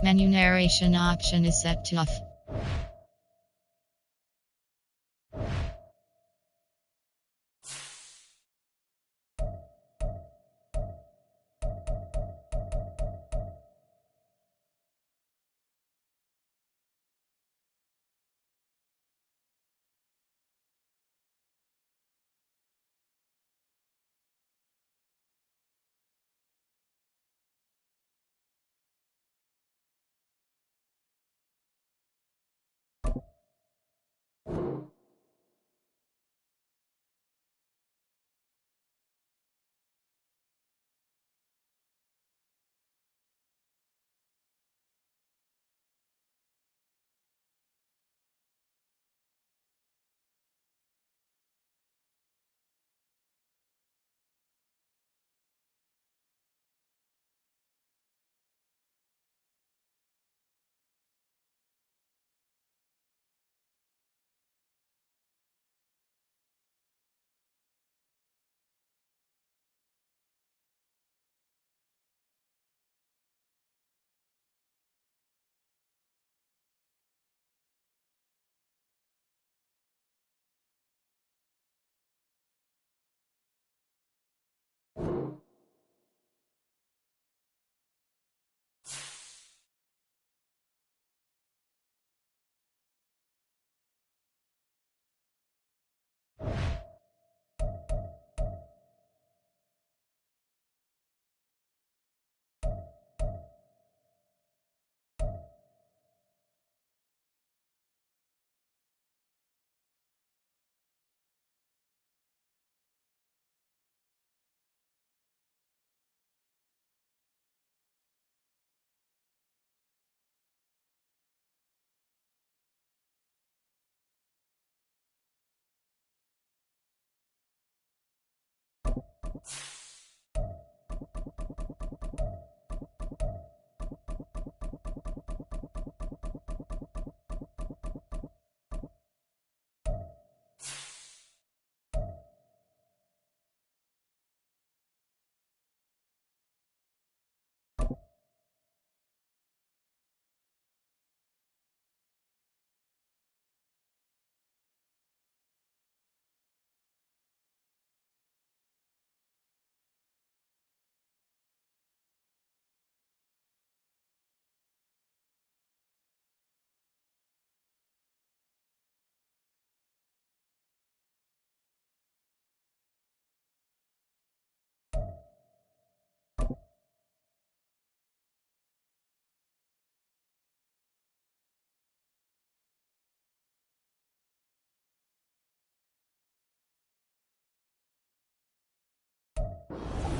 Menu narration option is set to off.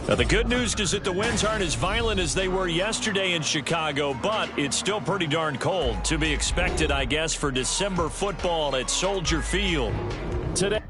Now, the good news is that the winds aren't as violent as they were yesterday in Chicago, but it's still pretty darn cold. To be expected, I guess, for December football at Soldier Field today.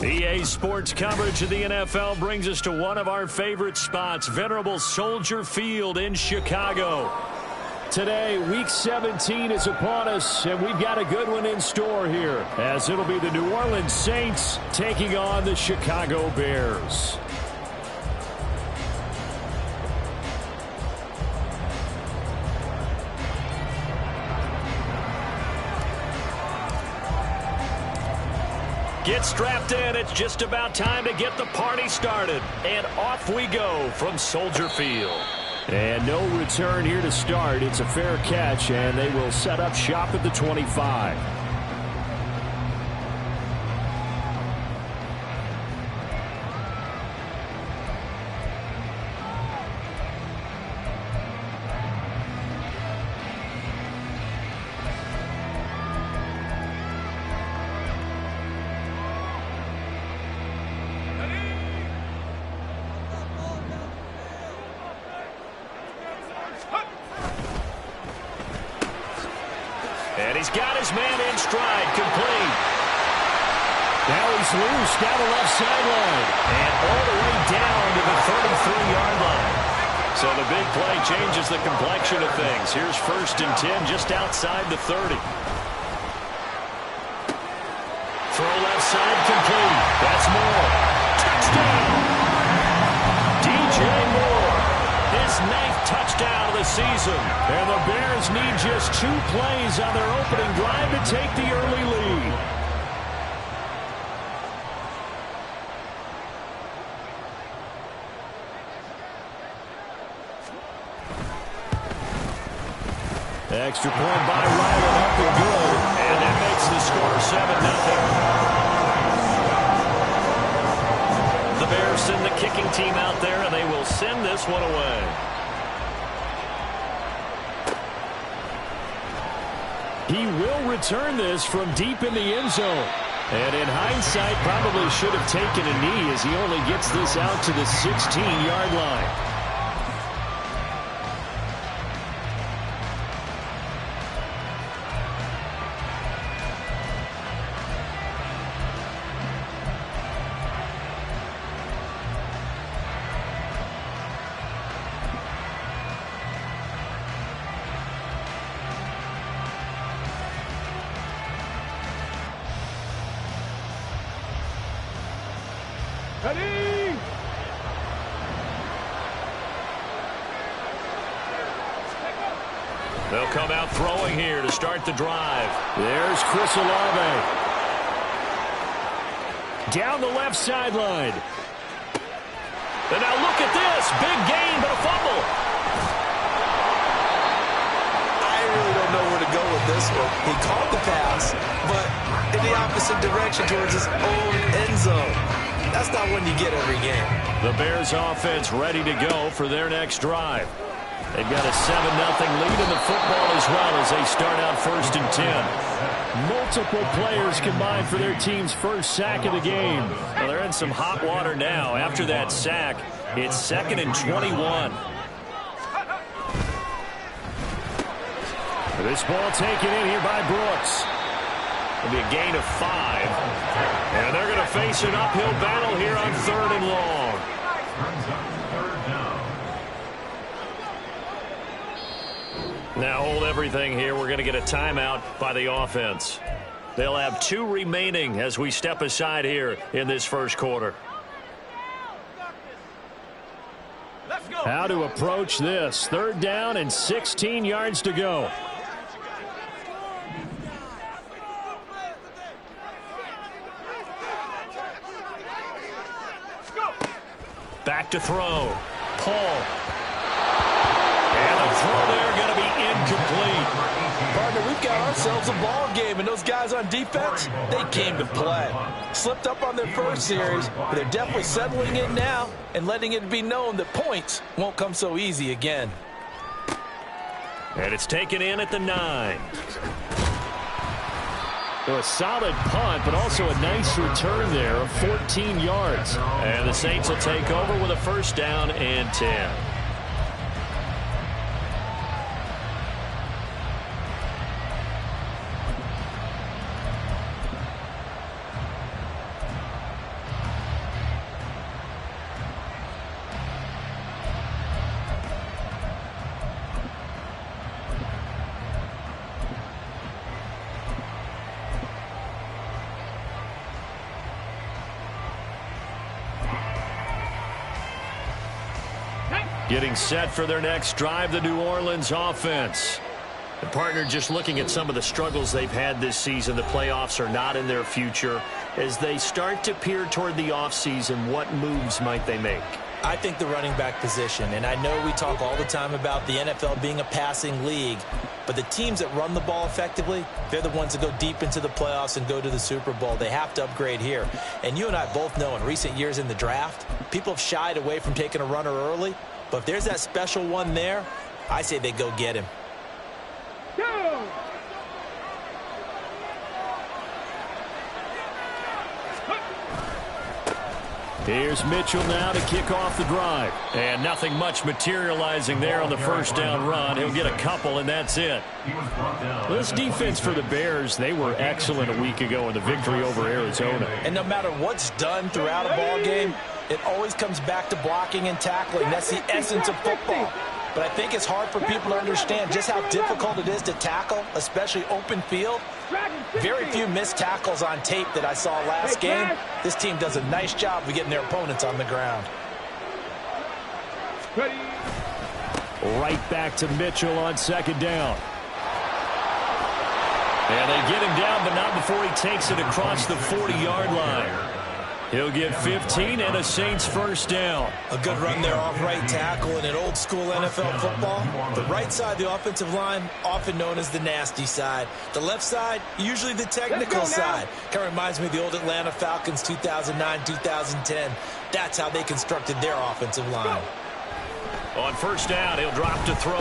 EA Sports coverage of the NFL brings us to one of our favorite spots, venerable Soldier Field in Chicago. Today, Week 17 is upon us, and we've got a good one in store here, as it'll be the New Orleans Saints taking on the Chicago Bears. Get strapped in. It's just about time to get the party started. And off we go from Soldier Field. And no return here to start. It's a fair catch, and they will set up shop at the 25. And he's got his man in stride, complete. Now he's loose down the left sideline. And all the way down to the 33-yard line. So the big play changes the complexion of things. Here's 1st and 10 just outside the 30. Throw left side, complete. That's Moore. Touchdown! DJ Moore. His 9th touchdown of the season. And the Bears need just 2 plays on their opening drive to take the early lead. Extra point by Ryland, up and good. And that makes the score 7-0. The Bears send the kicking team out there, and they will send this one away. He will return this from deep in the end zone. And in hindsight, probably should have taken a knee as he only gets this out to the 16-yard line. They'll come out throwing here to start the drive. There's Chris Olave. Down the left sideline. And now look at this. Big gain, but a fumble. I really don't know where to go with this one. He caught the pass, but in the opposite direction towards his own end zone. That's not one you get every game. The Bears offense ready to go for their next drive. They've got a 7-0 lead in the football as well as they start out 1st and 10. Multiple players combined for their team's first sack of the game. Well, they're in some hot water now. After that sack, it's 2nd and 21. This ball taken in here by Brooks. It'll be a gain of 5. And they're going to face an uphill battle here on 3rd and long. Now hold everything here. We're going to get a timeout by the offense. They'll have 2 remaining as we step aside here in this first quarter. How to approach this. 3rd down and 16 yards to go. Back to throw. Paul. And the throw there going to be incomplete. Partner, we've got ourselves a ball game, and those guys on defense, they came to play. Slipped up on their first series, but they're definitely settling in now and letting it be known that points won't come so easy again. And it's taken in at the 9. So a solid punt, but also a nice return there of 14 yards. And the Saints will take over with a 1st down and 10. Getting set for their next drive, the New Orleans offense. The partner, just looking at some of the struggles they've had this season, the playoffs are not in their future. As they start to peer toward the offseason, what moves might they make? I think the running back position, and I know we talk all the time about the NFL being a passing league, but the teams that run the ball effectively, they're the ones that go deep into the playoffs and go to the Super Bowl. They have to upgrade here. And you and I both know in recent years in the draft, people have shied away from taking a runner early, but if there's that special one there, I say they go get him. Here's Mitchell now to kick off the drive. And nothing much materializing there on the first down run. He'll get a couple, and that's it. This defense for the Bears, they were excellent a week ago in the victory over Arizona. And no matter what's done throughout a ball game, it always comes back to blocking and tackling. That's the essence of football. But I think it's hard for people to understand just how difficult it is to tackle, especially open field. Very few missed tackles on tape that I saw last game. This team does a nice job of getting their opponents on the ground. Right back to Mitchell on second down. And they get him down, but not before he takes it across the 40-yard line. He'll get 15 and a Saints first down. A good run there off right tackle in an old-school NFL football. The right side, the offensive line, often known as the nasty side. The left side, usually the technical side. Kind of reminds me of the old Atlanta Falcons 2009-2010. That's how they constructed their offensive line. On first down, he'll drop to throw.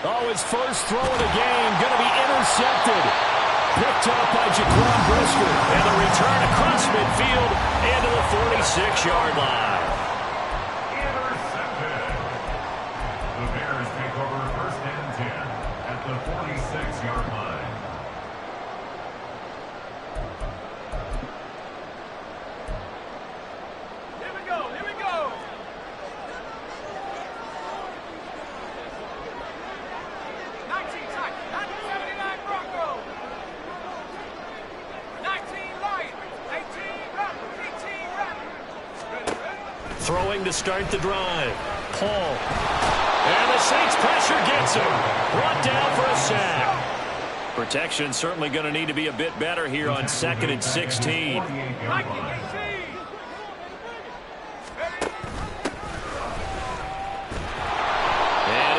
Oh, his first throw of the game, going to be intercepted. Picked up by Jaquan Brisker. And the return across midfield into the 46-yard line. Intercepted. The Bears take over first and 10 at the 46-yard line. Here we go, here we go. Throwing to start the drive. Paul. And the Saints pressure gets him. Brought down for a sack. Protection certainly going to need to be a bit better here on 2nd and 16. And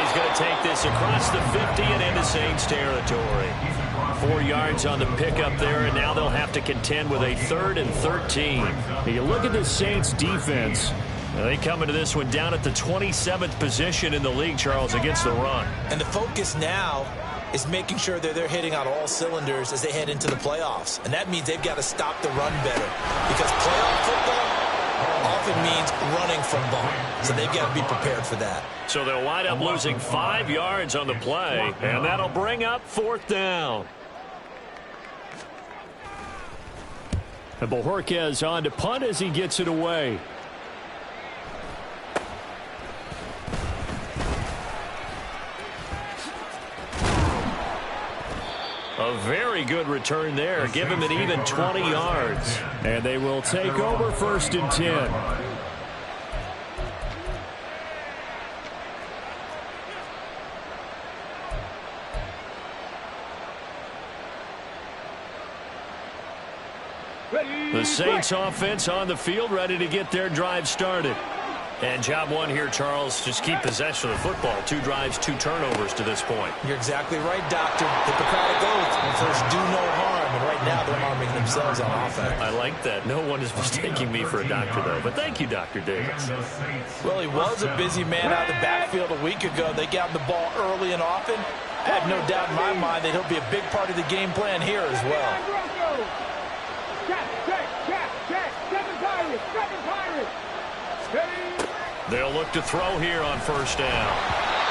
he's going to take this across the 50 and into Saints territory. 4 yards on the pickup there, and now they'll have to contend with a 3rd and 13. You look at the Saints defense. They come into this one down at the 27th position in the league, Charles, against the run. And the focus now is making sure that they're hitting on all cylinders as they head into the playoffs. And that means they've got to stop the run better. Because playoff football often means running from ball. So they've got to be prepared for that. So they'll wind up losing 5 yards on the play, and that'll bring up 4th down. And Bojorquez on to punt as he gets it away. A very good return there. Give him an even 20 yards. And they will take over 1st and 10. The Saints offense on the field, ready to get their drive started. And job one here, Charles, just keep possession of the football. 2 drives, 2 turnovers to this point. You're exactly right, Doctor. Hippocratic oath. First, do no harm. And right now, they're harming themselves on offense. I like that. No one is mistaking me for a doctor, though. But thank you, Dr. Davis. Well, he was a busy man out of the backfield a week ago. They got him the ball early and often. I have no doubt in my mind that he'll be a big part of the game plan here as well. They'll look to throw here on first down.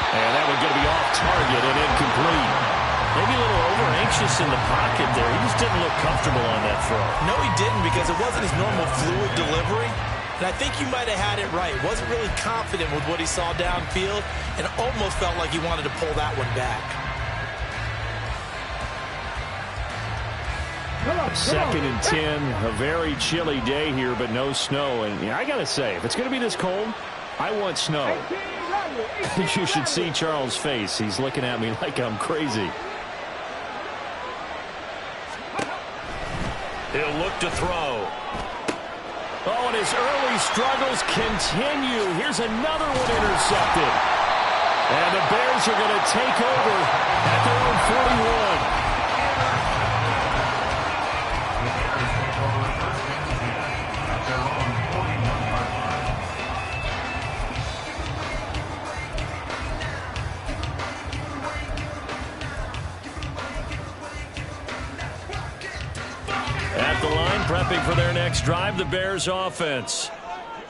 And that one going to be off target and incomplete. Maybe a little over-anxious in the pocket there. He just didn't look comfortable on that throw. No, he didn't, because it wasn't his normal fluid delivery. And I think you might have had it right. Wasn't really confident with what he saw downfield and almost felt like he wanted to pull that one back. 2nd and 10, a very chilly day here, but no snow. And I got to say, if it's going to be this cold, I want snow. You should see Charles' face. He's looking at me like I'm crazy. He'll look to throw. Oh, and his early struggles continue. Here's another one intercepted. And the Bears are going to take over at their own 41. At the line, prepping for their next drive, the Bears offense.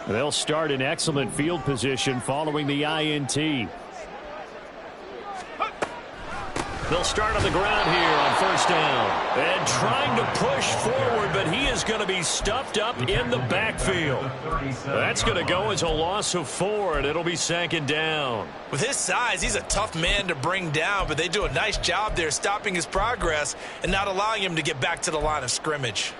They'll start in excellent field position following the INT. They'll start on the ground here on first down. And trying to push forward, but he is going to be stuffed up in the backfield. That's going to go as a loss of 4, and it'll be second down. With his size, he's a tough man to bring down, but they do a nice job there stopping his progress and not allowing him to get back to the line of scrimmage.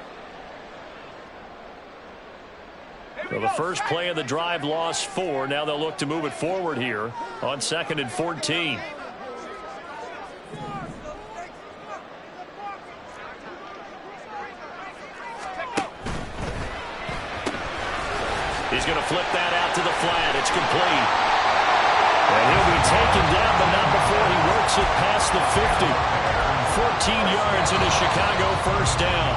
So the first play of the drive lost 4. Now they'll look to move it forward here on 2nd and 14. He's going to flip that out to the flat. It's complete. And he'll be taken down, but not before he works it past the 50. 14 yards in a Chicago first down.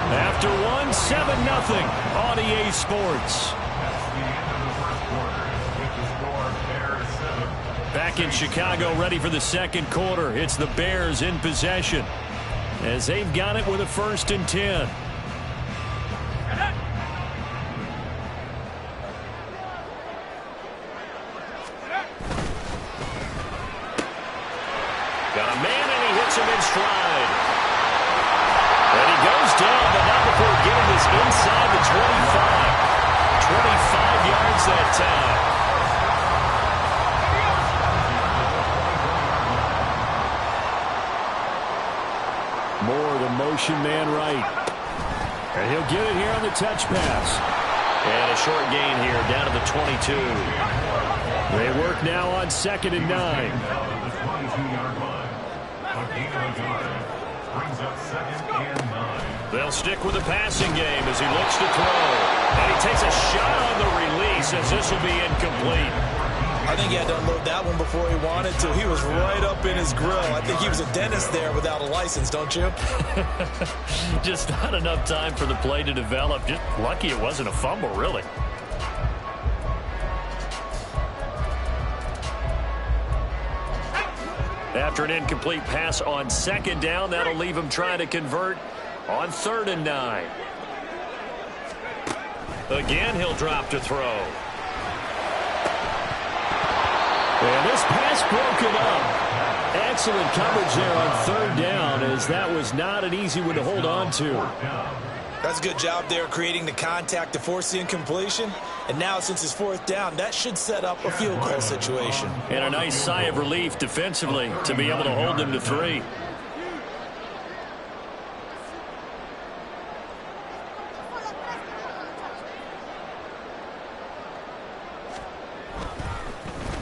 After 7-0 on EA Sports. Back in Chicago, ready for the second quarter. It's the Bears in possession as they've got it with a 1st and 10. Got a man, and he hits him in stride. And he goes down, but not before getting this inside the 25. 25 yards that time. Moore, the motion man right. And he'll get it here on the touch pass. And a short gain here down to the 22. They work now on 2nd and 9. They'll stick with the passing game as he looks to throw. And he takes a shot on the release as this will be incomplete. I think he had to unload that one before he wanted to. He was right up in his grill. I think he was a dentist there without a license, don't you? Just not enough time for the play to develop. Just lucky it wasn't a fumble, really. After an incomplete pass on 2nd down, that'll leave him trying to convert on 3rd and 9. Again, he'll drop to throw. And this pass broken up. Excellent coverage there on 3rd down, as that was not an easy one to hold on to. That's a good job there creating the contact to force the incompletion. And now since it's 4th down, that should set up a field goal situation. And a nice sigh of relief defensively to be able to hold them to 3.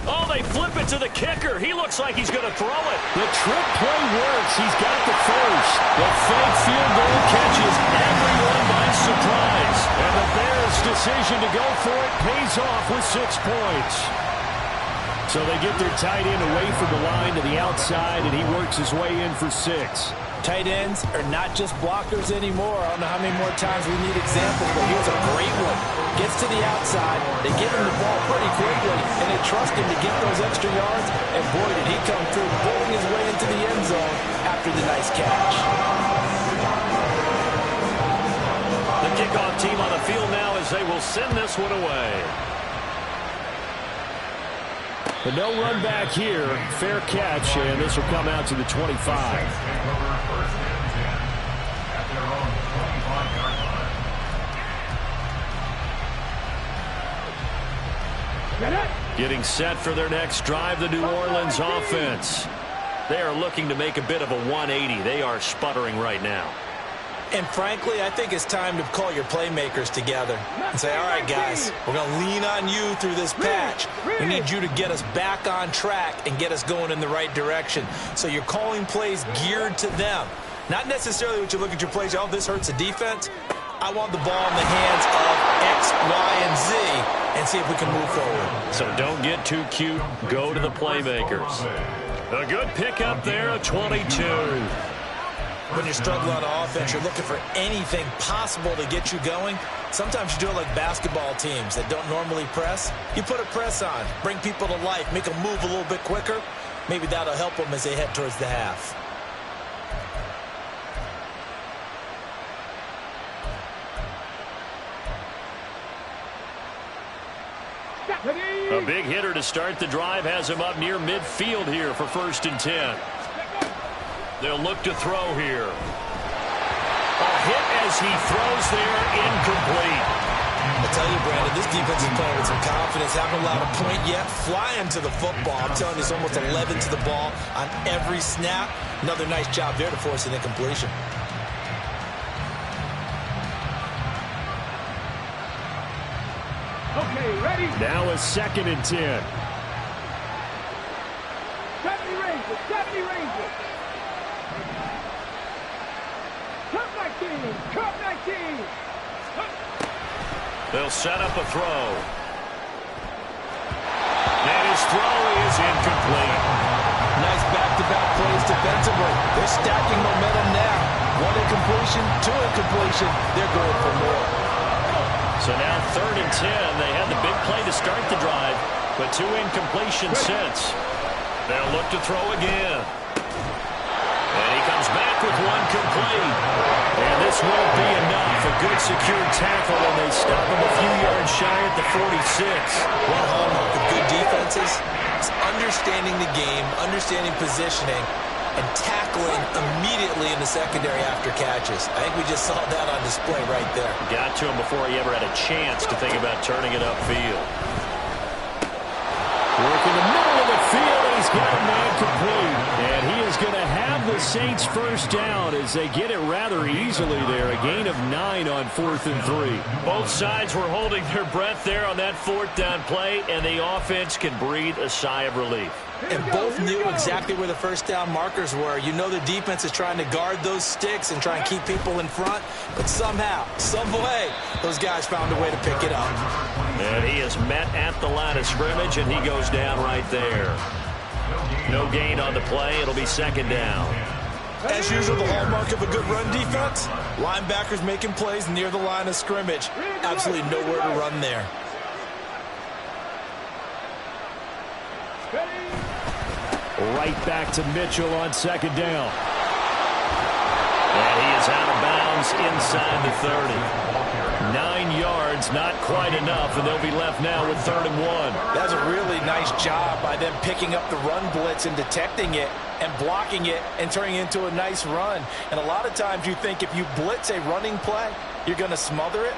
Oh, they flip it to the kicker. He looks like he's going to throw it. The trick play works. He's got the first. The fake field goal catches everyone by surprise. And the Bears' decision to go for it pays off with 6 points. So they get their tight end away from the line to the outside, and he works his way in for 6. Tight ends are not just blockers anymore. I don't know how many more times we need examples, but here's a great one. Gets to the outside, they give him the ball pretty quickly, and they trust him to get those extra yards, and boy, did he come through, bulling his way into the end zone after the nice catch. The kickoff team on the field now as they will send this one away. But no run back here. Fair catch, and this will come out to the 25. Getting set for their next drive, the New Orleans offense. They are looking to make a bit of a 180. They are sputtering right now. And frankly, I think it's time to call your playmakers together and say, all right, guys, we're going to lean on you through this patch. We need you to get us back on track and get us going in the right direction. So you're calling plays geared to them. Not necessarily what you look at your plays, oh, this hurts the defense. I want the ball in the hands of X, Y, and Z and see if we can move forward. So don't get too cute. Go to the playmakers. A good pickup there, a 22. When you're struggling on offense, you're looking for anything possible to get you going. Sometimes you do it like basketball teams that don't normally press. You put a press on, bring people to life, make them move a little bit quicker. Maybe that'll help them as they head towards the half. A big hitter to start the drive has him up near midfield here for 1st and 10. They'll look to throw here. A hit as he throws there, incomplete. I tell you, Brandon, this defense is playing with some confidence. Haven't allowed a point yet. Flying to the football. I'm telling you, it's almost 11 to the ball on every snap. Another nice job there to force an incompletion. Okay, ready? Now a 2nd and 10. 70 Rangers, 70 Rangers. Cup 19, Cup 19. They'll set up a throw. And his throw is incomplete. Nice back-to-back plays defensively. They're stacking momentum now. 1 incompletion, 2 incompletion. They're going for more. So now 3rd and 10. They had the big play to start the drive, but 2 incompletions since. They'll look to throw again. And he comes back with 1 complete. And this won't be enough. A good secure tackle, and they stop him a few yards shy at the 46. One hallmark of good defenses is understanding the game, understanding positioning, and tackling immediately in the secondary after catches. I think we just saw that on display right there. Got to him before he ever had a chance to think about turning it upfield. Working the middle of the field, and he's got a man complete. And he is going to have the Saints first down as they get it rather easily there. A gain of 9 on 4th and 3. Both sides were holding their breath there on that 4th down play, and the offense can breathe a sigh of relief. And both knew exactly where the first down markers were. You know the defense is trying to guard those sticks and try and keep people in front. But somehow, some way, those guys found a way to pick it up. And he is met at the line of scrimmage, and he goes down right there. No gain on the play. It'll be 2nd down. As usual, the hallmark of a good run defense, linebackers making plays near the line of scrimmage. Absolutely nowhere to run there. Right back to Mitchell on 2nd down. And he is out of bounds inside the 30. 9 yards, not quite enough, and they'll be left now with 3rd and 1. That's a really nice job by them picking up the run blitz and detecting it and blocking it and turning it into a nice run. And a lot of times you think if you blitz a running play, you're going to smother it.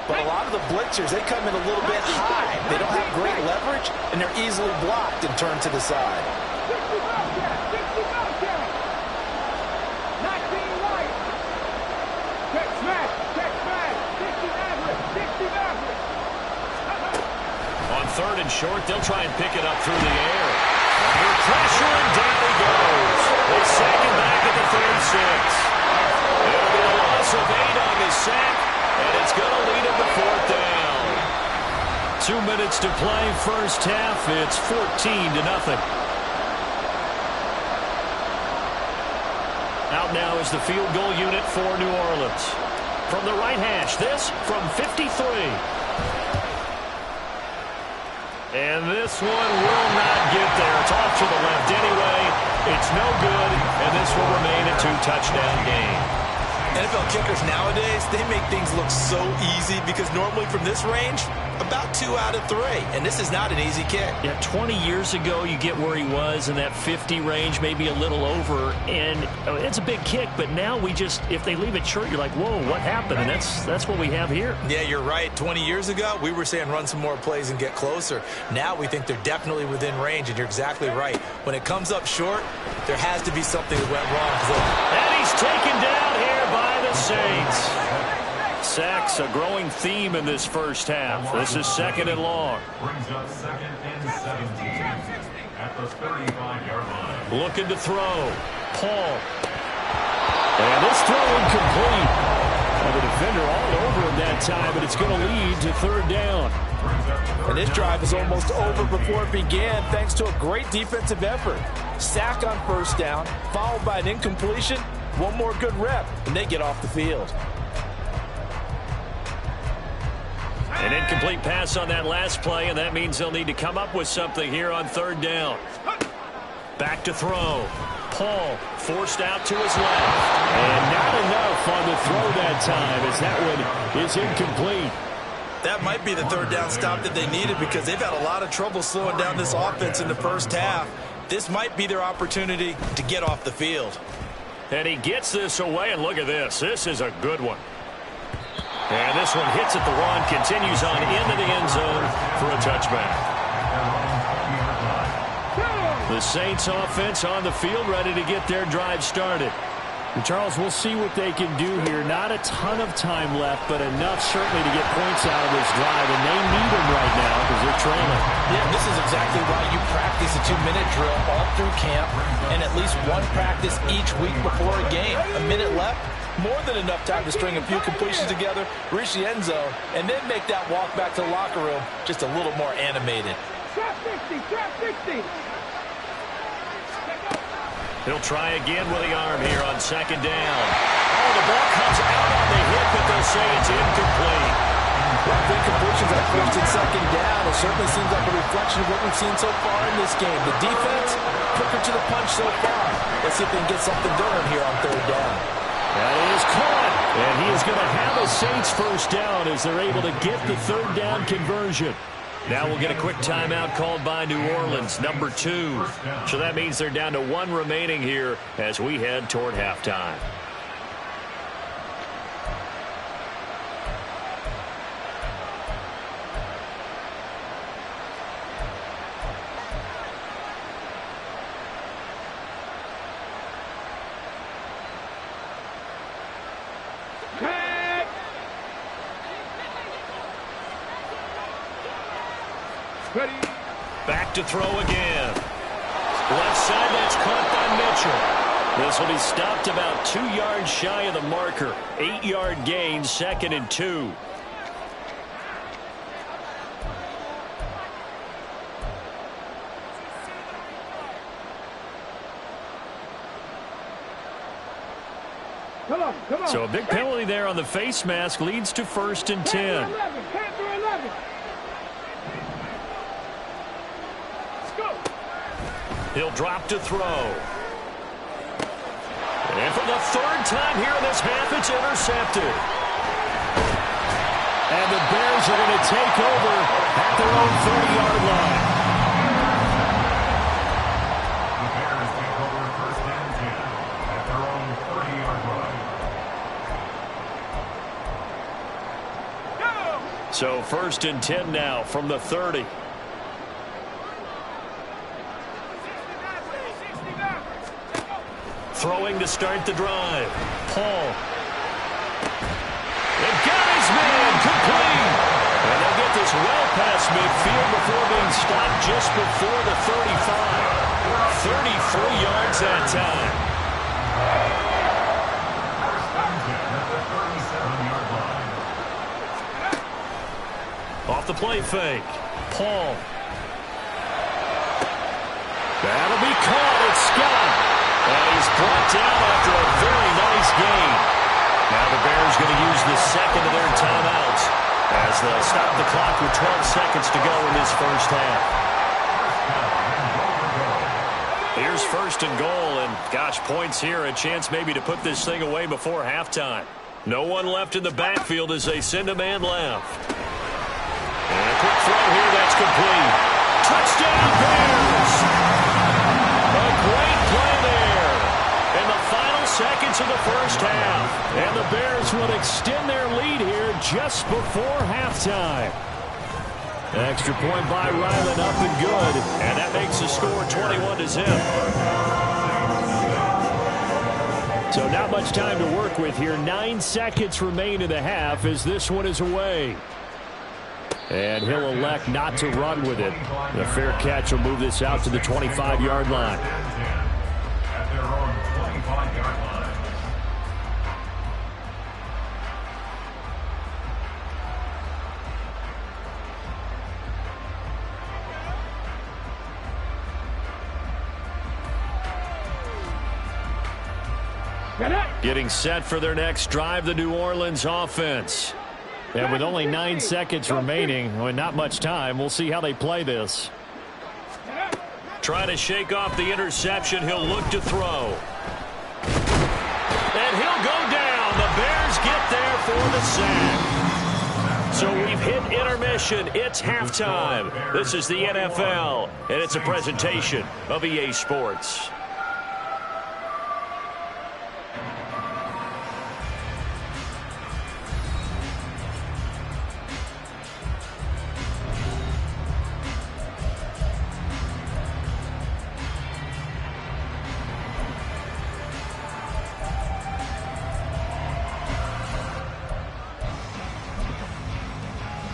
But a lot of the blitzers, they come in a little bit high. They don't have great leverage, and they're easily blocked and turned to the side. 60 Bobcat, 60 Bobcat. 19 right. Check smash, 60 average, 60 average. On 3rd and short, they'll try and pick it up through the air. Under pressure, and down he goes. They sack him back at the 36. It'll be a loss of 8 on the sack, and it's going to lead him to 4th down. 2 minutes to play, first half. It's 14-0. Out now is the field goal unit for New Orleans. From the right hash, this from 53. And this one will not get there. It's off to the left anyway. It's no good, and this will remain a 2-touchdown game. NFL kickers nowadays, they make things look so easy because normally from this range, about 2 out of 3. And this is not an easy kick. Yeah, 20 years ago, you get where he was in that 50 range, maybe a little over. And it's a big kick, but now we just, if they leave it short, you're like, whoa, what happened? And that's what we have here. Yeah, you're right. 20 years ago, we were saying run some more plays and get closer. Now we think they're definitely within range, and you're exactly right. When it comes up short, there has to be something that went wrong. And he's taken down here by the Saints. Sacks, a growing theme in this first half. This is 2nd and long. Brings up 2nd and 17 at the 35-yard line. Looking to throw. Paul. And this throw incomplete. And the defender all over him that time, but it's going to lead to 3rd down. And this drive is almost over before it began thanks to a great defensive effort. Sack on 1st down, followed by an incompletion. One more good rep, and they get off the field. An incomplete pass on that last play, and that means they'll need to come up with something here on 3rd down. Back to throw. Paul forced out to his left. And not enough on the throw that time as that one is incomplete. That might be the 3rd down stop that they needed because they've had a lot of trouble slowing down this offense in the first half. This might be their opportunity to get off the field. And he gets this away, and look at this. This is a good one. And this one hits at the run, continues on into the end zone for a touchback. The Saints offense on the field, ready to get their drive started. And Charles, we'll see what they can do here. Not a ton of time left, but enough certainly to get points out of this drive, and they need them right now because they're trailing. Yeah, this is exactly why you practice a 2-minute drill all through camp and at least one practice each week before a game. A minute left, more than enough time to string a few completions together, reach the end zone, and then make that walk back to the locker room just a little more animated. Trap 60, trap 60. He'll try again with the arm here on 2nd down. Oh, the ball comes out on the hit, but they'll say it's incomplete. Rough incompletions on 1st and 2nd down. It certainly seems like a reflection of what we've seen so far in this game. The defense, quicker to the punch so far. Let's see if they can get something done here on 3rd down. That is caught. And he is going to have a Saints 1st down as they're able to get the 3rd down conversion. Now we'll get a quick timeout called by New Orleans, number 2. So that means they're down to 1 remaining here as we head toward halftime. Back to throw again. Left side, that's caught by Mitchell. This will be stopped about 2 yards shy of the marker. 8-yard gain, 2nd and 2. Come on. So a big penalty there on the face mask leads to 1st and 10. Panther 11. He'll drop to throw. And for the 3rd time here in this half, it's intercepted. And the Bears are going to take over at their own 30-yard line. The Bears take over 1st and 10 at their own 30-yard line. So 1st and 10 now from the 30. Throwing to start the drive. Paul. And got his man complete. And they'll get this well past midfield before being stopped just before the 35. 33 yards that time. Off the play fake. Paul. That'll be caught. It's Scott. And he's brought down after a very nice gain. Now the Bears going to use the 2nd of their timeouts as they'll stop the clock with 12 seconds to go in this first half. Here's 1st and goal, and gosh, points here, a chance maybe to put this thing away before halftime. No one left in the backfield as they send a man left. And a quick throw here, that's complete. Touchdown Bears! A great play there in the final seconds of the first half. And the Bears will extend their lead here just before halftime. Extra point by Ryland, up and good. And that makes the score 21-0. So not much time to work with here. 9 seconds remain in the half as this one is away. And he'll elect not to run with it. The fair catch will move this out to the 25-yard line. At their own 25-yard line. Getting set for their next drive, the New Orleans offense. And with only 9 seconds remaining, well, not much time, we'll see how they play this. Trying to shake off the interception, he'll look to throw. And he'll go down. The Bears get there for the sack. So we've hit intermission. It's halftime. This is the NFL, and it's a presentation of EA Sports.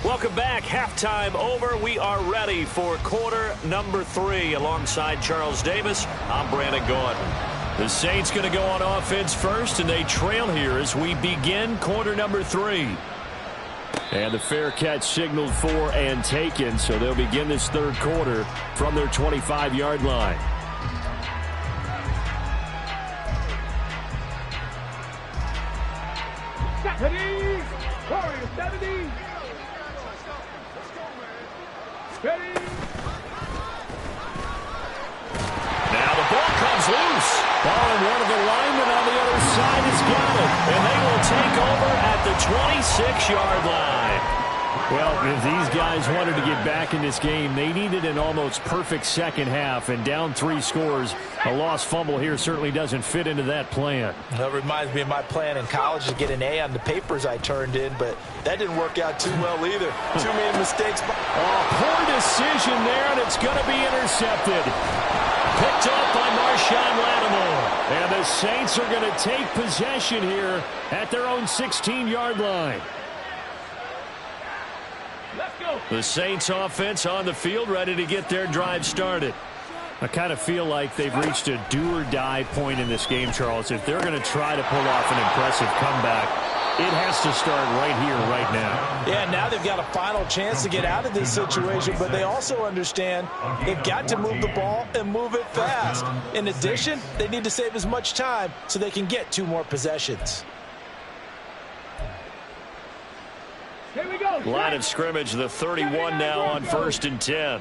Welcome back. Halftime over. We are ready for quarter number 3. Alongside Charles Davis, I'm Brandon Gordon. The Saints going to go on offense first, and they trail here as we begin quarter number 3. And the fair catch signaled for and taken, so they'll begin this third quarter from their 25-yard line. Ready? Warriors, 70. Ready? Now the ball comes loose. Oh, and one of the linemen on the other side has got it. And they will take over at the 26-yard line. Well, if these guys wanted to get back in this game, they needed an almost perfect second half, and down 3 scores. A lost fumble here certainly doesn't fit into that plan. That reminds me of my plan in college to get an A on the papers I turned in, but that didn't work out too well either. Too many mistakes. Oh, poor decision there, and it's going to be intercepted. Picked up by Marshawn Lattimore. And the Saints are going to take possession here at their own 16-yard line. Let's go. The Saints offense on the field, ready to get their drive started. I kind of feel like they've reached a do-or-die point in this game, Charles. If they're going to try to pull off an impressive comeback, it has to start right here, right now. Yeah, now they've got a final chance to get out of this situation, but they also understand they've got to move the ball and move it fast. In addition, they need to save as much time so they can get 2 more possessions. Here we go. Line of scrimmage, the 31 now on 1st and 10.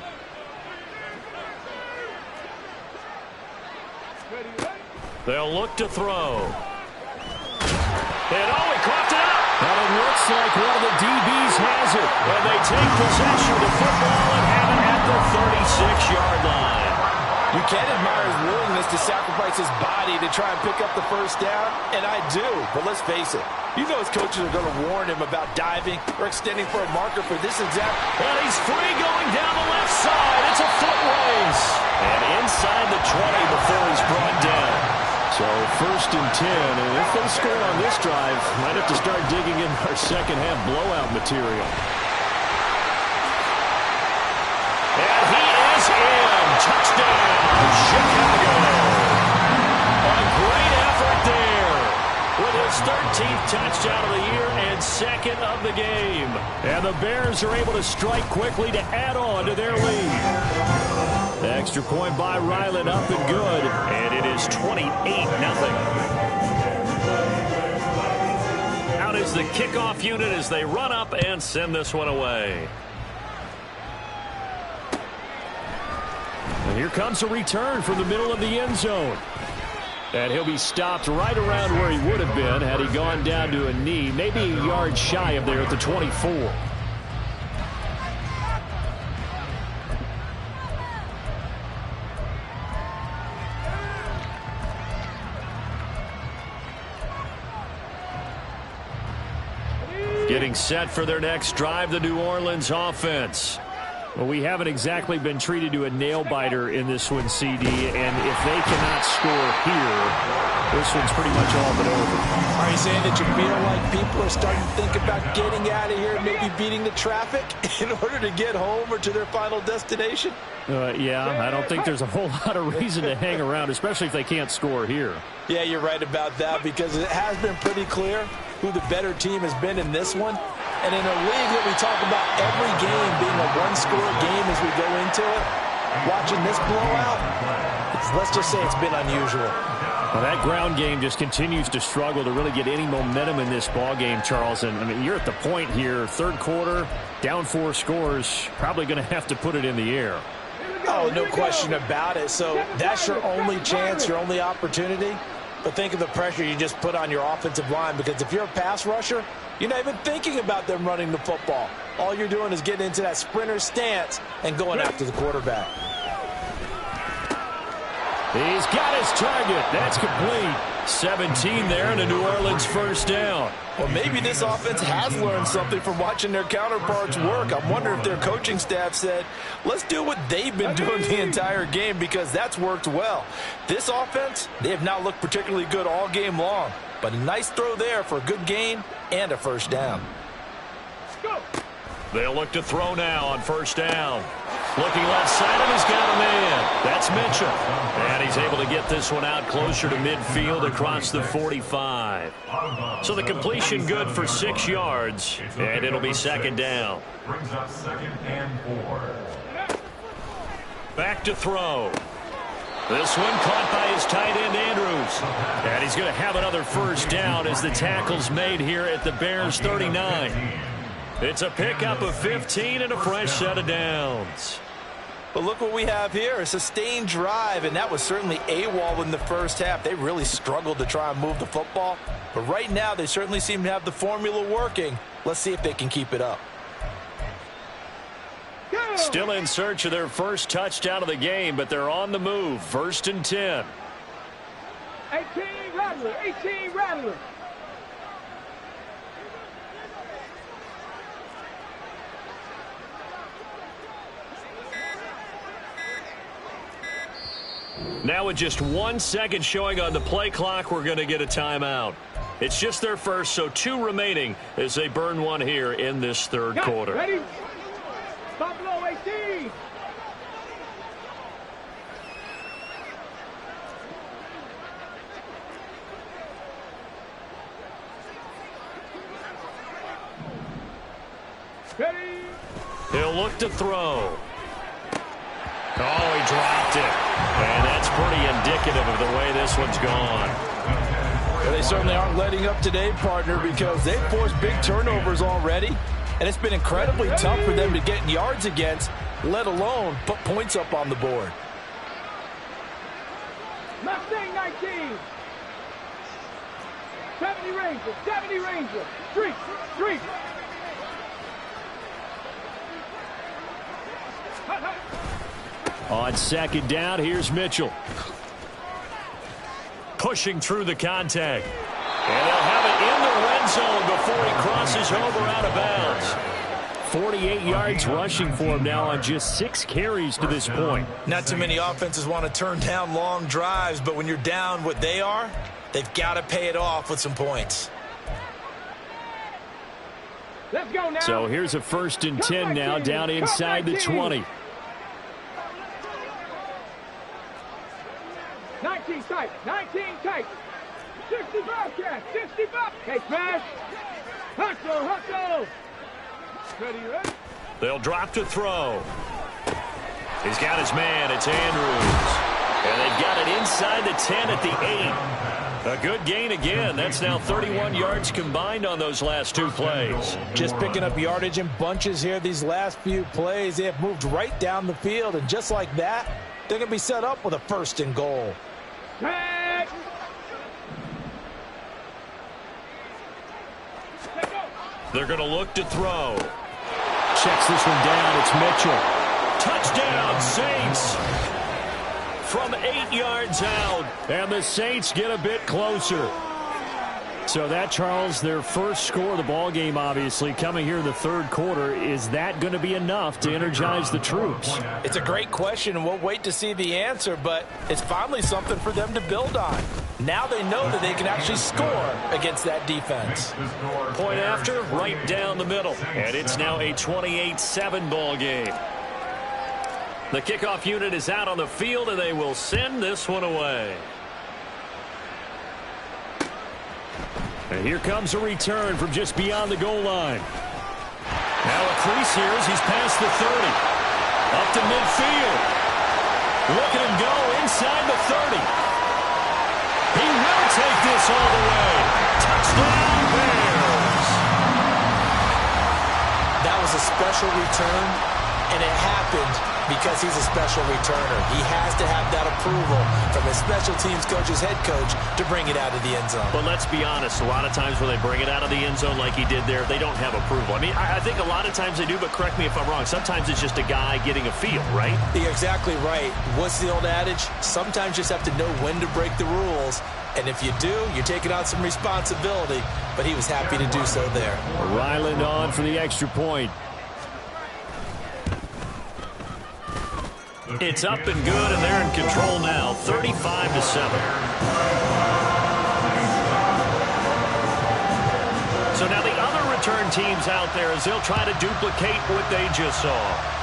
They'll look to throw. And oh, he coughed it up. And it looks like one of the DBs has it. And they take possession of the football and have it at the 36-yard line. You can admire his willingness to sacrifice his body to try and pick up the first down, and I do. But let's face it, you know his coaches are going to warn him about diving or extending for a marker for this exact. And he's free going down the left side. It's a foot race. And inside the 20 before he's brought down. So 1st and 10, and if they score on this drive, might have to start digging in our second half blowout material. And he is in. Touchdown, Chicago. A great effort there with his 13th touchdown of the year and 2nd of the game. And the Bears are able to strike quickly to add on to their lead. The extra point by Ryland up and good. And it is 28-0. Out is the kickoff unit as they run up and send this one away. And here comes a return from the middle of the end zone. And he'll be stopped right around where he would have been had he gone down to a knee, maybe a yard shy of there at the 24. Getting set for their next drive, the New Orleans offense. Well, we haven't exactly been treated to a nail-biter in this one, CD, and if they cannot score here, this one's pretty much all but over. Are you saying that you feel like people are starting to think about getting out of here, maybe beating the traffic in order to get home or to their final destination? Yeah, I don't think there's a whole lot of reason to hang around, especially if they can't score here. Yeah, you're right about that, because it has been pretty clear who the better team has been in this one. And in a league that we talk about every game being a one-score game as we go into it, watching this blowout, let's just say it's been unusual. Well, that ground game just continues to struggle to really get any momentum in this ball game, Charles. And I mean, you're at the point here, third quarter, down 4 scores, probably going to have to put it in the air. Oh, no question about it. So that's your only chance, your only opportunity. But think of the pressure you just put on your offensive line, because if you're a pass rusher, you're not even thinking about them running the football. All you're doing is getting into that sprinter stance and going after the quarterback. He's got his target. That's complete. 17 there and a New Orleans first down. Well, maybe this offense has learned something from watching their counterparts work. I'm wondering if their coaching staff said, let's do what they've been doing the entire game, because that's worked well. This offense, they have not looked particularly good all game long, but a nice throw there for a good gain and a first down. They'll look to throw now on first down. Looking left side, and he's got a man. That's Mitchell. And he's able to get this one out closer to midfield across the 45. So the completion good for 6 yards, and it'll be second down. Brings up 2nd and 4. Back to throw. This one caught by his tight end, Andrews. And he's going to have another first down as the tackle's made here at the Bears 39. It's a pickup of 15 and a fresh set of downs. But look what we have here, a sustained drive, and that was certainly AWOL in the first half. They really struggled to try and move the football. But right now, they certainly seem to have the formula working. Let's see if they can keep it up. Still in search of their first touchdown of the game, but they're on the move. 1st and 10. 18 Rattler, 18 Rattler. Now with just 1 second showing on the play clock, we're going to get a timeout. It's just their first, so 2 remaining as they burn one here in this third quarter. Ready? Buffalo 18. Ready? He'll look to throw. Oh, he dropped it. And that's pretty indicative of the way this one's gone. Well, they certainly aren't letting up today, partner, because they've forced big turnovers already. And it's been incredibly tough for them to get yards against, let alone put points up on the board. Mustang 19. 70 Ranger, 70 Ranger. Street, street. Hut, hut. On second down, here's Mitchell. Pushing through the contact. And they'll have it in the red zone before he crosses over out of bounds. 48 yards rushing for him now on just 6 carries to this point. Not too many offenses want to turn down long drives, but when you're down what they are, they've got to pay it off with some points. Let's go now. So here's a 1st and 10 now, down inside the 20. 19 tight, 19 tight. 65 cash, 65. Hey, smash. Hustle, hustle. Ready, ready. They'll drop to throw. He's got his man. It's Andrews. And they've got it inside the 10 at the 8. A good gain again. That's now 31 yards combined on those last 2 plays. Just picking up yardage in bunches here these last few plays. They have moved right down the field, and just like that, they're going to be set up with a 1st and goal. Tag. They're going to look to throw. Checks this one down. It's Mitchell. Touchdown, Saints. From 8 yards out. And the Saints get a bit closer. So that, Charles, their first score of the ball game, obviously, coming here in the third quarter. Is that going to be enough to energize the troops? It's a great question, and we'll wait to see the answer, but it's finally something for them to build on. Now they know that they can actually score against that defense. Point after, right down the middle. And it's now a 28-7 ball game. The kickoff unit is out on the field, and they will send this one away. And here comes a return from just beyond the goal line. Now a crease here as he's past the 30. Up to midfield. Look at him go inside the 30. He will take this all the way. Touchdown, Bears. That was a special return, and it happened because he's a special returner. He has to have that approval from his special teams coach's head coach to bring it out of the end zone. But let's be honest, a lot of times when they bring it out of the end zone like he did there, they don't have approval. I mean, I think a lot of times they do, but correct me if I'm wrong. Sometimes it's just a guy getting a feel, right? You're exactly right. What's the old adage? Sometimes you just have to know when to break the rules. And if you do, you're taking on some responsibility. But he was happy to do so there. Ryland on for the extra point. It's up and good, and they're in control now, 35-7. So now the other return teams out there as they'll try to duplicate what they just saw.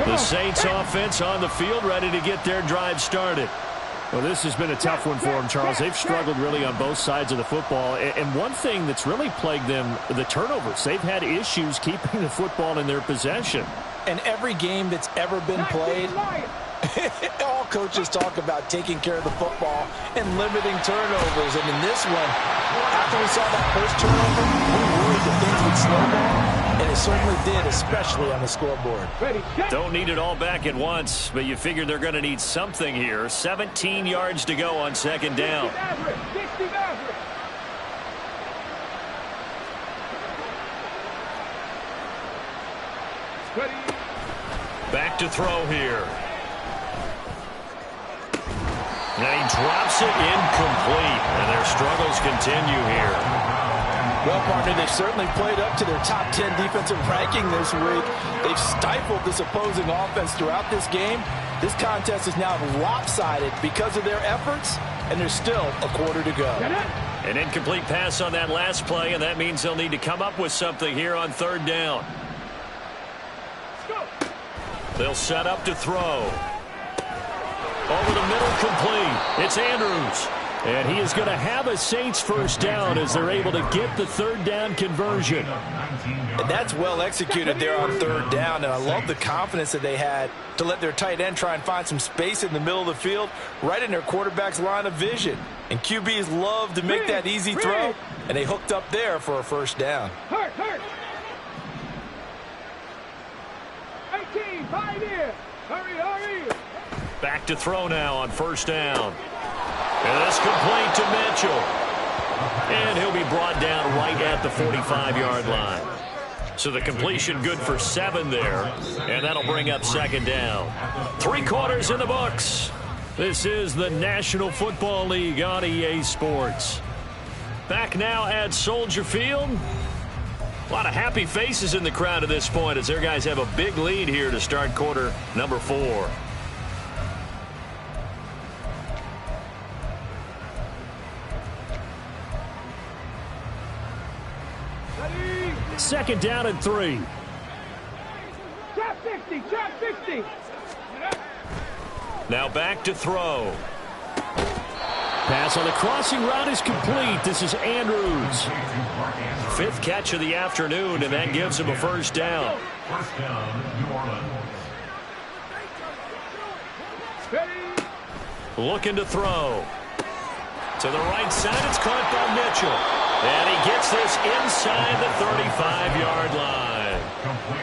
The Saints offense on the field, ready to get their drive started. Well, this has been a tough one for them, Charles. They've struggled really on both sides of the football. And one thing that's really plagued them, the turnovers. They've had issues keeping the football in their possession. And every game that's ever been played, all coaches talk about taking care of the football and limiting turnovers. And in this one, after we saw that first turnover, we worried that things would snowball. And it certainly did, especially on the scoreboard. Don't need it all back at once, but you figure they're going to need something here. 17 yards to go on second down. Back to throw here. And he drops it incomplete, and their struggles continue here. Well, partner, they've certainly played up to their top 10 defensive ranking this week. They've stifled this opposing offense throughout this game. This contest is now lopsided because of their efforts, and there's still a quarter to go. An incomplete pass on that last play, and that means they'll need to come up with something here on third down. They'll set up to throw. Over the middle, complete. It's Andrews. And he is going to have a Saints first down as they're able to get the third down conversion. And that's well executed there on third down. And I love the confidence that they had to let their tight end try and find some space in the middle of the field, right in their quarterback's line of vision. And QBs love to make that easy throw, and they hooked up there for a first down. 18, 5 in. Hurry. Back to throw now on first down. And it's complete to Mitchell. And he'll be brought down right at the 45-yard line. So the completion good for 7 there. And that'll bring up second down. 3 quarters in the books. This is the National Football League on EA Sports. Back now at Soldier Field. A lot of happy faces in the crowd at this point as their guys have a big lead here to start quarter number 4. Second down and 3. Trap 50. Now back to throw. Pass on the crossing route is complete. This is Andrews. 5th catch of the afternoon, and that gives him a first down. First down, New Orleans. Looking to throw. To the right side, it's caught by Mitchell. And he gets this inside the 35-yard line.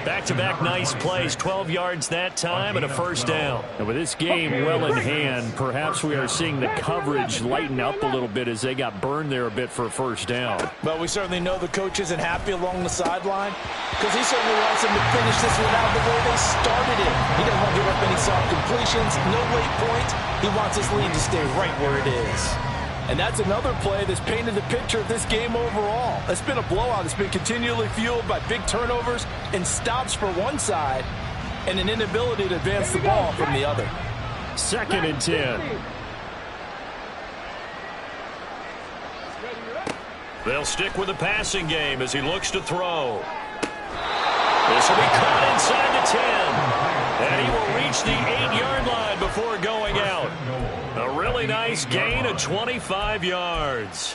Back-to-back nice plays, 12 yards that time and a first down. And with this game well in hand, perhaps we are seeing the coverage lighten up a little bit as they got burned there a bit for a first down. But we certainly know the coach isn't happy along the sideline because he certainly wants them to finish this one out the way they started it. He doesn't want to give up any soft completions, no late points. He wants his lead to stay right where it is. And that's another play that's painted the picture of this game overall. It's been a blowout. It's been continually fueled by big turnovers and stops for one side and an inability to advance the ball from the other. 2nd and 10. They'll stick with the passing game as he looks to throw. This will be caught inside the 10. And he will reach the 8-yard line before going out. A really nice gain of 25 yards.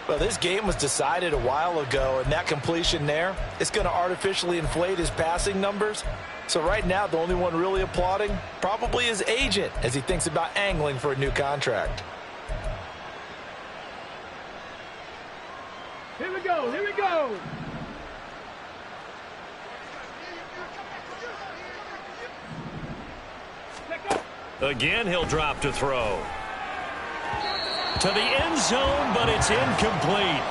Well, this game was decided a while ago, and that completion there is going to artificially inflate his passing numbers. So right now, the only one really applauding probably his agent as he thinks about angling for a new contract. Here we go, here we go. Again, he'll drop to throw. To the end zone, but it's incomplete.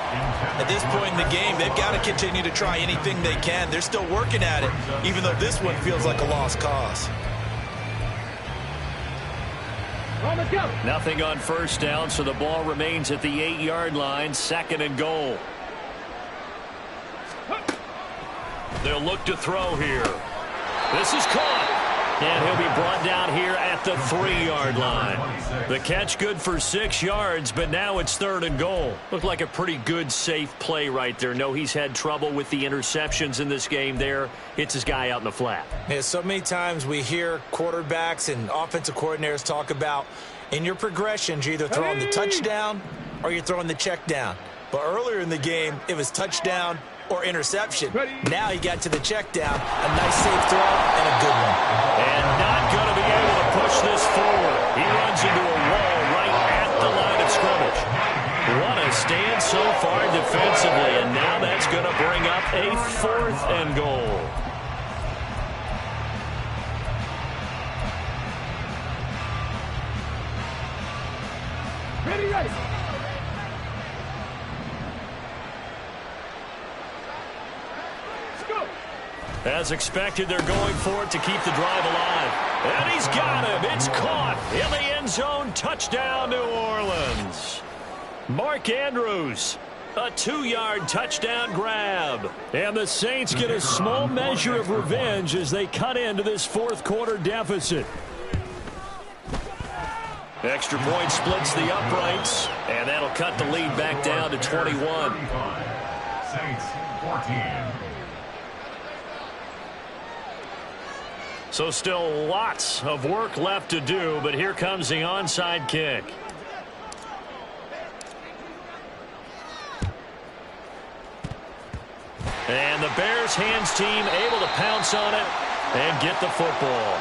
At this point in the game, they've got to continue to try anything they can. They're still working at it, even though this one feels like a lost cause. Nothing on first down, so the ball remains at the 8-yard line, 2nd and goal. They'll look to throw here. This is caught. And he'll be brought down here at the 3-yard line. The catch good for 6 yards, but now it's 3rd and goal. Looked like a pretty good, safe play right there. No, he's had trouble with the interceptions in this game there. Hits his guy out in the flat. Yeah, so many times we hear quarterbacks and offensive coordinators talk about in your progressions, you're either throwing the touchdown or you're throwing the check down. But earlier in the game, it was touchdown or interception. Now he got to the check down, a nice safe throw and a good one. And not going to be able to push this forward. He runs into a wall right at the line of scrimmage. What a stand so far defensively, and now that's going to bring up a 4th and goal. Ready. As expected, they're going for it to keep the drive alive. And he's got him. It's caught in the end zone. Touchdown, New Orleans. Mark Andrews, a 2-yard touchdown grab. And the Saints get a small measure of revenge as they cut into this 4th quarter deficit. Extra point splits the uprights, and that'll cut the lead back down to 21. Saints 14. So still lots of work left to do, but here comes the onside kick. And the Bears hands team able to pounce on it and get the football.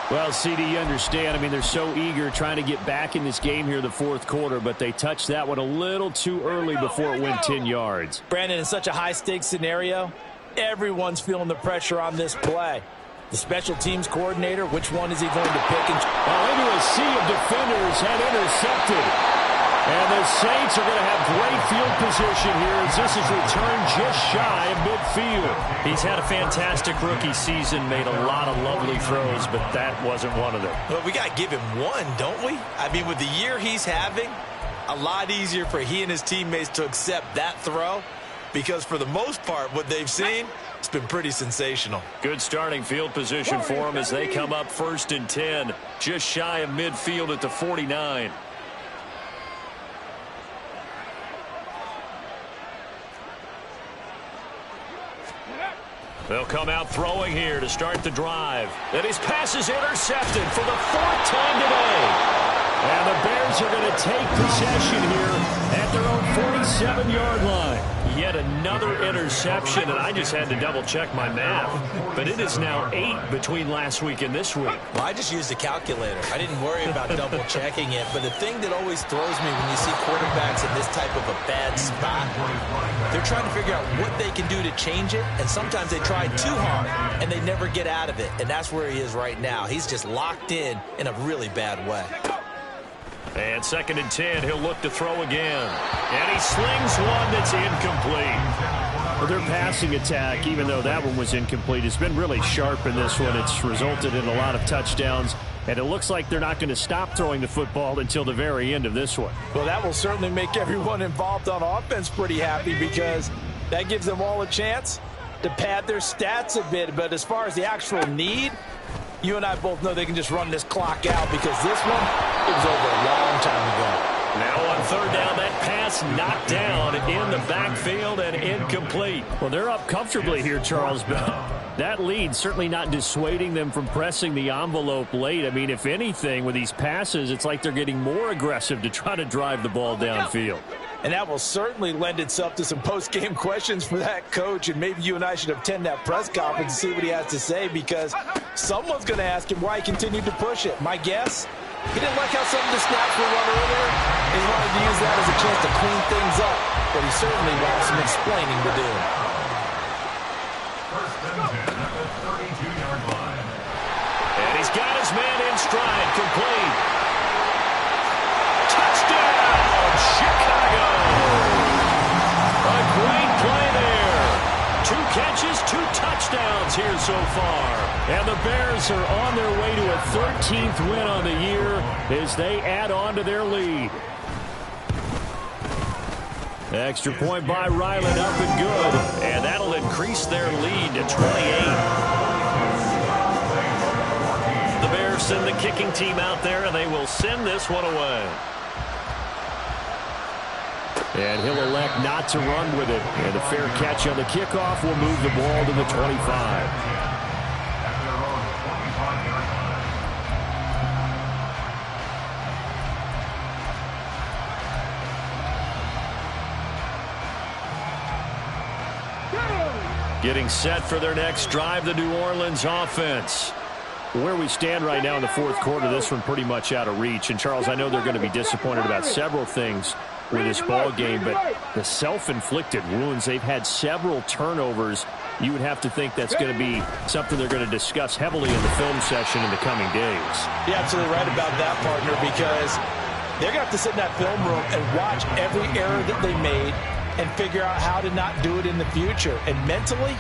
Well, CD, you understand. I mean, they're so eager trying to get back in this game here in the 4th quarter, but they touched that one a little too early before it went 10 yards. Brandon, in such a high-stakes scenario, everyone's feeling the pressure on this play. The special teams coordinator, which one is he going to pick? Well, into a sea of defenders and intercepted. And the Saints are going to have great field position here as this is returned just shy of midfield. He's had a fantastic rookie season, made a lot of lovely throws, but that wasn't one of them. Well, we got to give him one, don't we? I mean, with the year he's having, a lot easier for he and his teammates to accept that throw because for the most part, what they've seen, it's been pretty sensational. Good starting field position for them as they come up 1st and 10, just shy of midfield at the 49. They'll come out throwing here to start the drive. And his pass is intercepted for the 4th time today. And the Bears are going to take possession here at their own 47-yard line. Yet had another interception, and I just had to double-check my math. But it is now 8 between last week and this week. Well, I just used the calculator. I didn't worry about double-checking it. But the thing that always throws me when you see quarterbacks in this type of a bad spot, they're trying to figure out what they can do to change it, and sometimes they try too hard, and they never get out of it. And that's where he is right now. He's just locked in a really bad way. And 2nd and 10, he'll look to throw again. And he slings one that's incomplete. Well, their passing attack, even though that one was incomplete, has been really sharp in this one. It's resulted in a lot of touchdowns. And it looks like they're not going to stop throwing the football until the very end of this one. Well, that will certainly make everyone involved on offense pretty happy, because that gives them all a chance to pad their stats a bit. But as far as the actual need, you and I both know they can just run this clock out, because this one, it was over a long time ago. Now on 3rd down, that pass knocked down in the backfield and incomplete. Well, they're up comfortably here, Charles, but that lead certainly not dissuading them from pressing the envelope late. I mean, if anything, with these passes, it's like they're getting more aggressive to try to drive the ball downfield. And that will certainly lend itself to some post-game questions for that coach. And maybe you and I should attend that press conference and see what he has to say, because someone's going to ask him why he continued to push it. My guess, he didn't like how some of the snaps were run earlier. He wanted to use that as a chance to clean things up. But he certainly will have some explaining to do. 1st and 10 at the 32-yard line. And he's got his man in stride, complete. Touchdown, Chicago! A great play there. 2 catches, 2 touchdowns here so far. And the Bears are on their way to a 13th win on the year as they add on to their lead. Extra point by Ryland, up and good. And that'll increase their lead to 28. The Bears send the kicking team out there, and they will send this one away. And he'll elect not to run with it. And a fair catch on the kickoff will move the ball to the 25. Getting set for their next drive, the New Orleans offense. Where we stand right now in the 4th quarter, this one pretty much out of reach. And, Charles, I know they're going to be disappointed about several things with this ball game, but the self-inflicted wounds, they've had several turnovers. You would have to think that's going to be something they're going to discuss heavily in the film session in the coming days. You're absolutely right about that, partner, because they're going to have to sit in that film room and watch every error that they made and figure out how to not do it in the future. And mentally,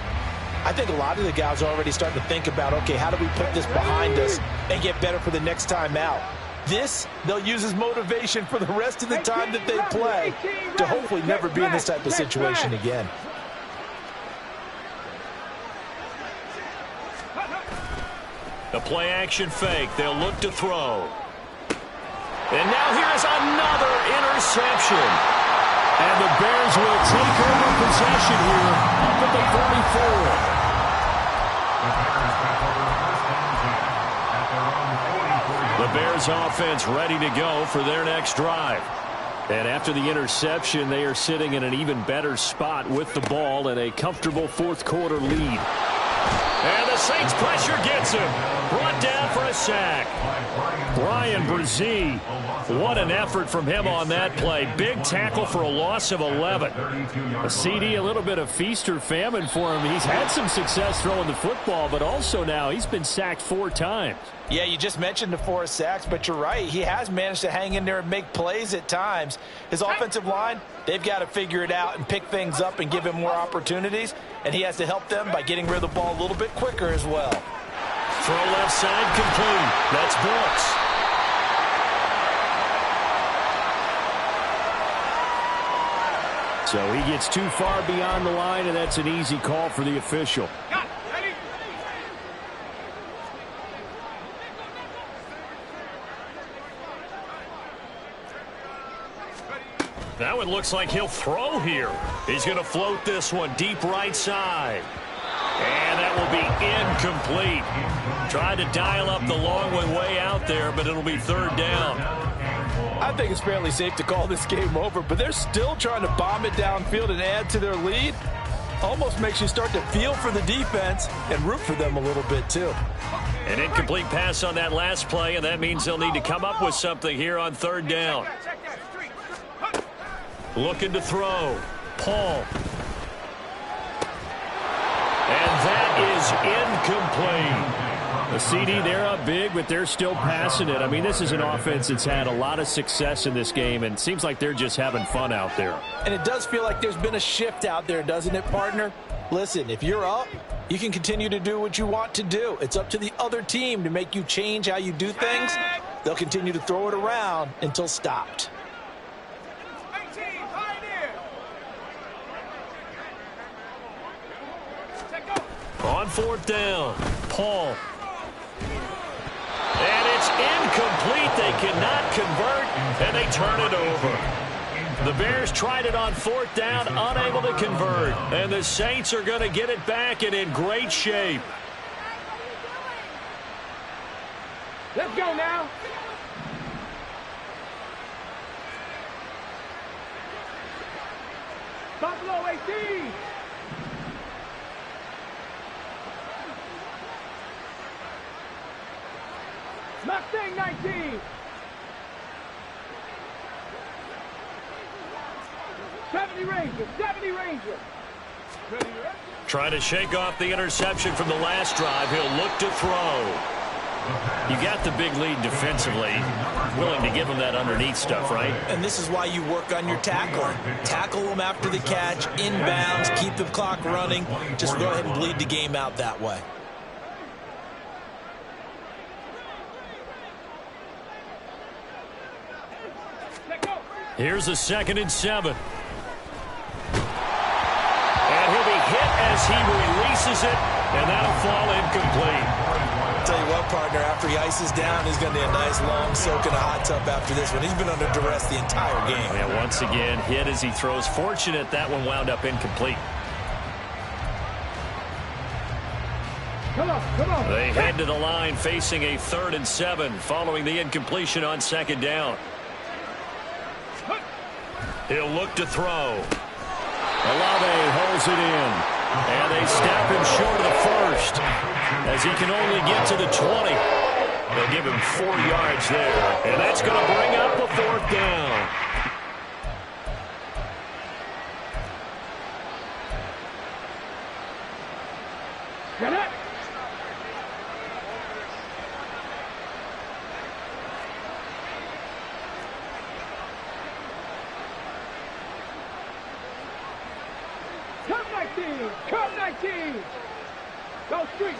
I think a lot of the guys are already starting to think about, okay, how do we put this behind us and get better for the next time out? This, they'll use as motivation for the rest of the time that they play to hopefully never be in this type of situation again. The play action fake. They'll look to throw. And now here's another interception. And the Bears will take over possession here up at the 44. The Bears offense ready to go for their next drive. And after the interception, they are sitting in an even better spot with the ball and a comfortable 4th quarter lead. And the Saints pressure gets him. Brought down for a sack. Brian Brzee. What an effort from him on that play. Big tackle for a loss of 11. A CD, a little bit of feast or famine for him. He's had some success throwing the football, but also now he's been sacked 4 times. Yeah, you just mentioned the 4 sacks, but you're right. He has managed to hang in there and make plays at times. His offensive line, they've got to figure it out and pick things up and give him more opportunities, and he has to help them by getting rid of the ball a little bit quicker as well. Throw left side complete. That's Brooks. So he gets too far beyond the line, and that's an easy call for the official. Now it looks like he'll throw here. He's going to float this one deep right side. And that will be incomplete. Tried to dial up the long one way out there, but it'll be 3rd down. I think it's fairly safe to call this game over, but they're still trying to bomb it downfield and add to their lead. Almost makes you start to feel for the defense and root for them a little bit too. An incomplete pass on that last play, and that means they'll need to come up with something here on third down. Looking to throw. Paul. And that is incomplete. The CD, they're up big, but they're still passing it. I mean, this is an offense that's had a lot of success in this game, and it seems like they're just having fun out there. And it does feel like there's been a shift out there, doesn't it, partner? Listen, if you're up, you can continue to do what you want to do. It's up to the other team to make you change how you do things. They'll continue to throw it around until stopped. On fourth down, Paul. And it's incomplete. They cannot convert, and they turn it over. The Bears tried it on fourth down, unable to convert. And the Saints are going to get it back and in great shape. Let's go now. Buffalo 18. Mustang 19. 70 Ranger, 70 Ranger. Trying to shake off the interception from the last drive. He'll look to throw. You got the big lead defensively. Willing to give them that underneath stuff, right? And this is why you work on your tackling. Tackle them after the catch, inbounds, keep the clock running. Just go ahead and bleed the game out that way. Here's a 2nd and 7. And he'll be hit as he releases it, and that'll fall incomplete. Tell you what, partner, after he ices down, he's going to need a nice long soak in a hot tub after this one. He's been under duress the entire game. Yeah, once again, hit as he throws. Fortunate that one wound up incomplete. Come on. They head to the line facing a 3rd and 7 following the incompletion on 2nd down. He'll look to throw. Olave holds it in. And they snap him short of the first as he can only get to the 20. They'll give him 4 yards there. And that's going to bring up the 4th down. Get it. Come 19. Go street.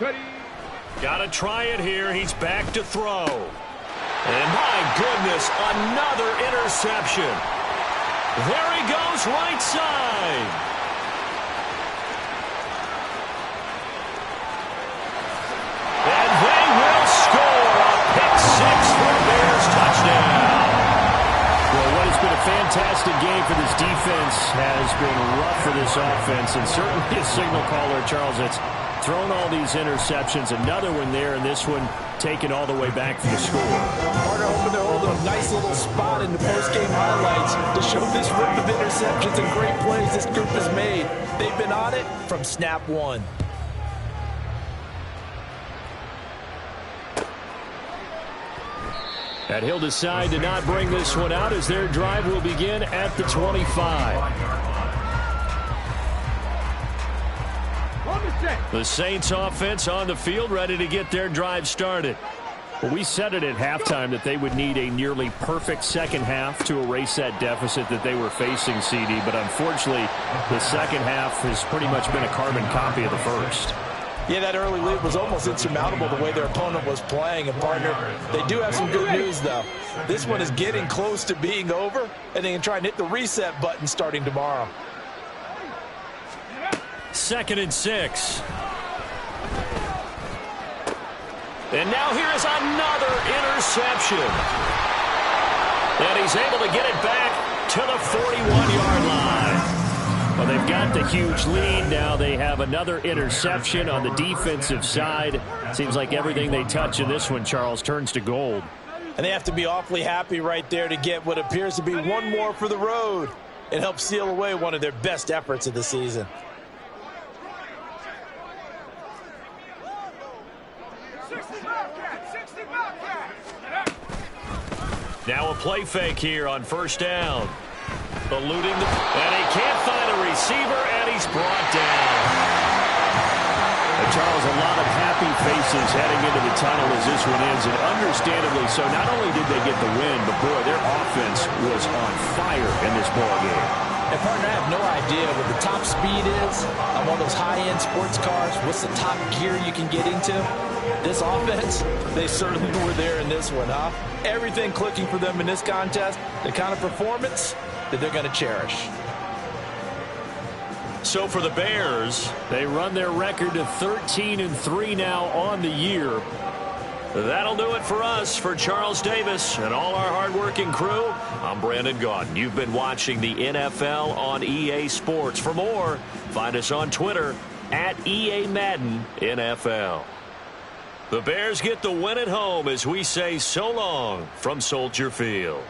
Ready. Got to try it here. He's back to throw. And my goodness, another interception. There he goes, right side. And they will score a pick 6 for the Bears touchdown. Well, what has been a fantastic game for this defense has been rough for this offense, and certainly a signal caller, Charles, that's thrown all these interceptions. Another one there, and this one taken all the way back for the score. Partner hoping they're holding a nice little spot in the post-game highlights to show this rip of interceptions and great plays this group has made. They've been on it from snap one. And he'll decide to not bring this one out as their drive will begin at the 25. The Saints offense on the field ready to get their drive started. Well, we said it at halftime that they would need a nearly perfect second half to erase that deficit that they were facing, CD. But unfortunately, the second half has pretty much been a carbon copy of the first. Yeah, that early lead was almost insurmountable the way their opponent was playing. And, partner, they do have some good news, though. This one is getting close to being over, and they can try and hit the reset button starting tomorrow. 2nd and 6. And now here is another interception. And he's able to get it back to the 41-yard line. Well, they've got the huge lead. Now they have another interception on the defensive side. Seems like everything they touch in this one, Charles, turns to gold. And they have to be awfully happy right there to get what appears to be one more for the road. It helps seal away one of their best efforts of the season. Now a play fake here on first down. Eluding the... And he can't find a receiver, and he's brought down. Charles, a lot of happy faces heading into the tunnel as this one ends, and understandably so. Not only did they get the win, but boy, their offense was on fire in this ball game. And partner, I have no idea what the top speed is on one of those high-end sports cars. What's the top gear you can get into? This offense, they certainly were there in this one, huh? Everything clicking for them in this contest, the kind of performance that they're going to cherish. So for the Bears, they run their record to 13-3 now on the year. That'll do it for us. For Charles Davis and all our hardworking crew, I'm Brandon Gaudin. You've been watching the NFL on EA Sports. For more, find us on Twitter at EA Madden NFL. The Bears get the win at home as we say so long from Soldier Field.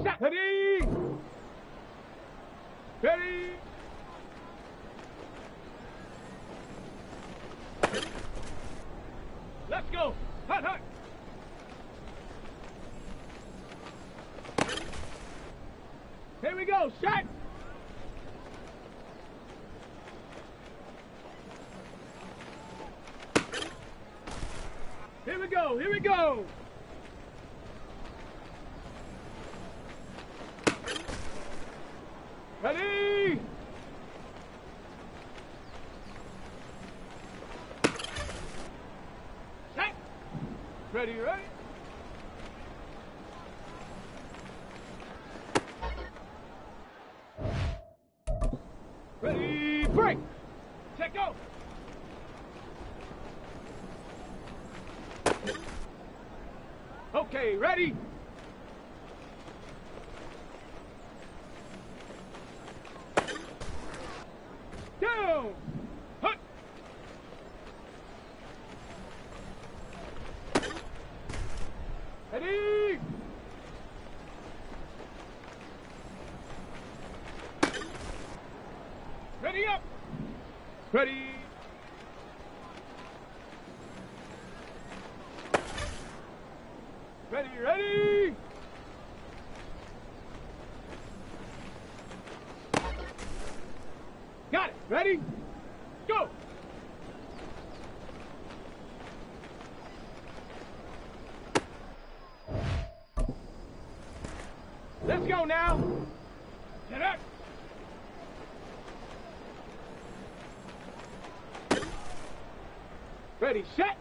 Set. Ready. Ready. Let's go. Hut, hut. Here we go. Set. Here we go. Here we go. Ready. Set. Ready, ready. Ready, break. Set, go. Okay, ready? Down! Hut! Ready? Ready up! Ready? Ready, ready! Got it! Ready? Go! Let's go now! Get up! Ready, set!